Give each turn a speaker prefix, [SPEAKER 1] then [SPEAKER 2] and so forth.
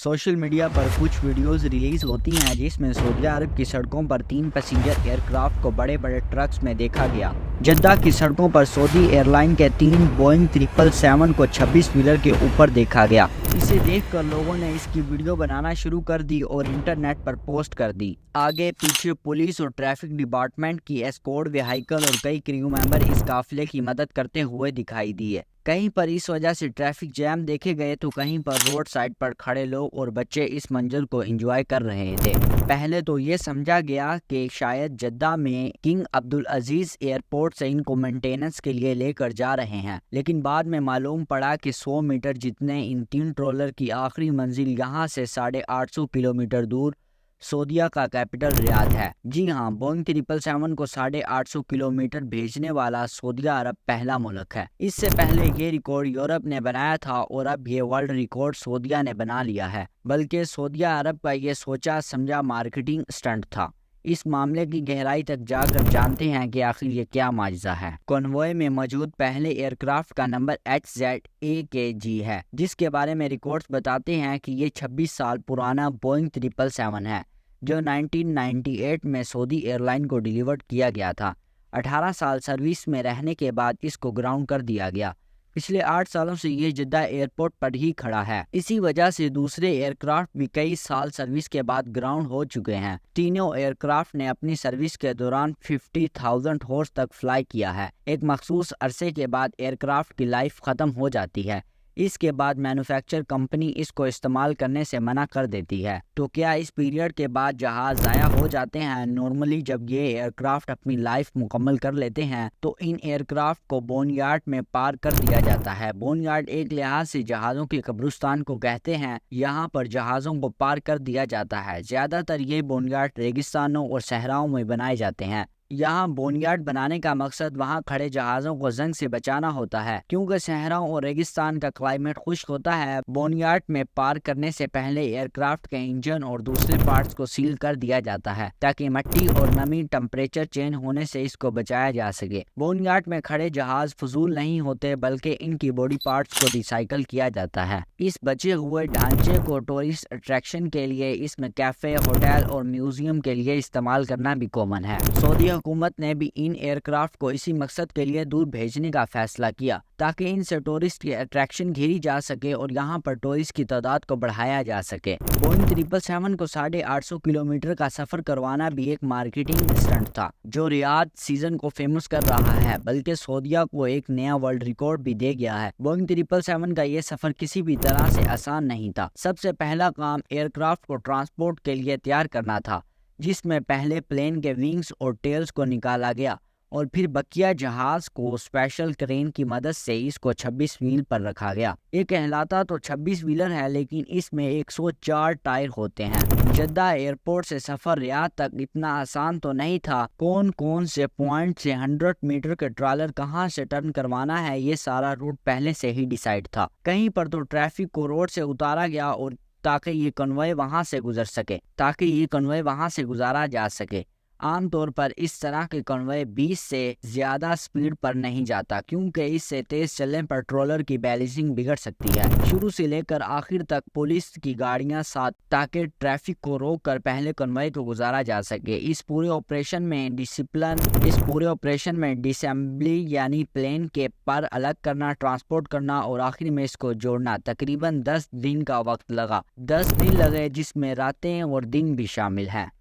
[SPEAKER 1] Social media पर कुछ videos release होती हैं जिसमें सऊदी अरब की सड़कों पर 3 पैसेंजर एयरक्राफ्ट को बड़े बड़े ट्रक्स में देखा गया। जद्दा की सड़कों पर सऊदी एयरलाइन के 3 बोइंग 777 को 26 व्हीलर के ऊपर देखा गया। इसे देखकर लोगों ने इसकी वीडियो बनाना शुरू कर दी और इंटरनेट पर पोस्ट कर दी। आगे पीछे पुलिस और ट्रैफिक डिपार्टमेंट की एस्कॉर्ट व्हीकल और कई क्रू मेंबर इस काफिले की मदद करते हुए दिखाई दिए। कहीं पर इस वजह से ट्रैफिक जैम देखे गए तो कहीं पर रोड साइड पर खड़े लोग और बच्चे इस मंजर को एंजॉय कर रहे थे। पहले तो ये समझा गया कि शायद जद्दा में किंग अब्दुल अजीज एयरपोर्ट से इनको मेंटेनेंस के लिए लेकर जा रहे हैं, लेकिन बाद में मालूम पड़ा कि 100 मीटर जितने इन 3 ट्रोलर की आखिरी मंजिल यहाँ से 850 किलोमीटर दूर सऊदीया का कैपिटल रियाद है। जी हाँ, बोइंग 777 को 850 किलोमीटर भेजने वाला सऊदी अरब पहला मुल्क है। इससे पहले ये रिकॉर्ड यूरोप ने बनाया था और अब ये वर्ल्ड रिकॉर्ड सऊदीया ने बना लिया है। बल्कि सऊदी अरब का ये सोचा समझा मार्केटिंग स्टंट था। इस मामले की गहराई तक जाकर जानते हैं कि आखिर ये क्या माजरा है। कॉन्वॉय में मौजूद पहले एयरक्राफ्ट का नंबर HZAKG है, जिसके बारे में रिकॉर्ड्स बताते हैं कि ये 26 साल पुराना बोइंग 777 है जो 1998 में सऊदी एयरलाइन को डिलीवर किया गया था। 18 साल सर्विस में रहने के बाद इसको ग्राउंड कर दिया गया। पिछले 8 सालों से ये जद्दा एयरपोर्ट पर ही खड़ा है। इसी वजह से दूसरे एयरक्राफ्ट भी कई साल सर्विस के बाद ग्राउंड हो चुके हैं। तीनों एयरक्राफ्ट ने अपनी सर्विस के दौरान 50,000 हॉर्स तक फ्लाई किया है। एक मखसूस अरसे के बाद एयरक्राफ्ट की लाइफ खत्म हो जाती है। इसके बाद मैन्युफैक्चर कंपनी इसको इस्तेमाल करने से मना कर देती है। तो क्या इस पीरियड के बाद जहाज ज़ाया हो जाते हैं? नॉर्मली जब ये एयरक्राफ्ट अपनी लाइफ मुकम्मल कर लेते हैं तो इन एयरक्राफ्ट को बोनयार्ड में पार कर दिया जाता है। बोनयार्ड एक लिहाज से जहाज़ों के कब्रिस्तान को कहते हैं। यहाँ पर जहाज़ों को पार कर दिया जाता है। ज़्यादातर ये बोनयार्ड रेगिस्तानों और सहराओं में बनाए जाते हैं। यहाँ बोनयार्ड बनाने का मकसद वहाँ खड़े जहाज़ों को जंग से बचाना होता है, क्योंकि सहराओं और रेगिस्तान का क्लाइमेट खुश्क होता है। बोनयार्ड में पार करने से पहले एयरक्राफ्ट के इंजन और दूसरे पार्ट्स को सील कर दिया जाता है ताकि मिट्टी और नमी टेम्परेचर चेंज होने से इसको बचाया जा सके। बोनयार्ड में खड़े जहाज फजूल नहीं होते, बल्कि इनकी बॉडी पार्ट्स को रिसाइकल किया जाता है। इस बचे हुए ढांचे को टूरिस्ट अट्रैक्शन के लिए, इसमें कैफे, होटल और म्यूजियम के लिए इस्तेमाल करना भी कॉमन है। सऊदी हुकूमत ने भी इन एयरक्राफ्ट को इसी मकसद के लिए दूर भेजने का फैसला किया ताकि इनसे टूरिस्ट की अट्रैक्शन घेरी जा सके और यहाँ पर टूरिस्ट की तादाद को बढ़ाया जा सके। बोइंग 777 को 850 किलोमीटर का सफर करवाना भी एक मार्केटिंग स्टंट था जो रियाद सीजन को फेमस कर रहा है, बल्कि सऊदीया को एक नया वर्ल्ड रिकॉर्ड भी दे गया है। बोइंग 777 का ये सफर किसी भी तरह से आसान नहीं था। सबसे पहला काम एयरक्राफ्ट को ट्रांसपोर्ट के लिए तैयार करना था, जिसमें पहले प्लेन के विंग्स और टेल्स को निकाला गया और फिर बकिया जहाज को स्पेशल क्रेन की मदद से इसको 26 व्हील पर रखा गया। ये कहलाता तो 26 व्हीलर है, लेकिन इसमें 104 टायर होते हैं। जद्दा एयरपोर्ट से सफर रियाद तक इतना आसान तो नहीं था। कौन कौन से पॉइंट से 100 मीटर के ट्रॉलर कहां से टर्न करवाना है, ये सारा रूट पहले से ही डिसाइड था। कहीं पर तो ट्रैफिक को रोड से उतारा गया और ताकि ये कन्वॉय वहां से गुजारा जा सके। आमतौर पर इस तरह के कन्वॉय 20 से ज्यादा स्पीड पर नहीं जाता, क्योंकि इससे तेज चलने पर ट्रोलर की बैलेंसिंग बिगड़ सकती है। शुरू से लेकर आखिर तक पुलिस की गाड़ियां साथ, ताकि ट्रैफिक को रोककर पहले कन्वॉय को गुजारा जा सके। इस पूरे ऑपरेशन में डिसेंबली यानी प्लेन के पर अलग करना, ट्रांसपोर्ट करना और आखिर में इसको जोड़ना तकरीबन 10 दिन का वक्त लगा। 10 दिन लगे, जिसमें रातें और दिन भी शामिल हैं।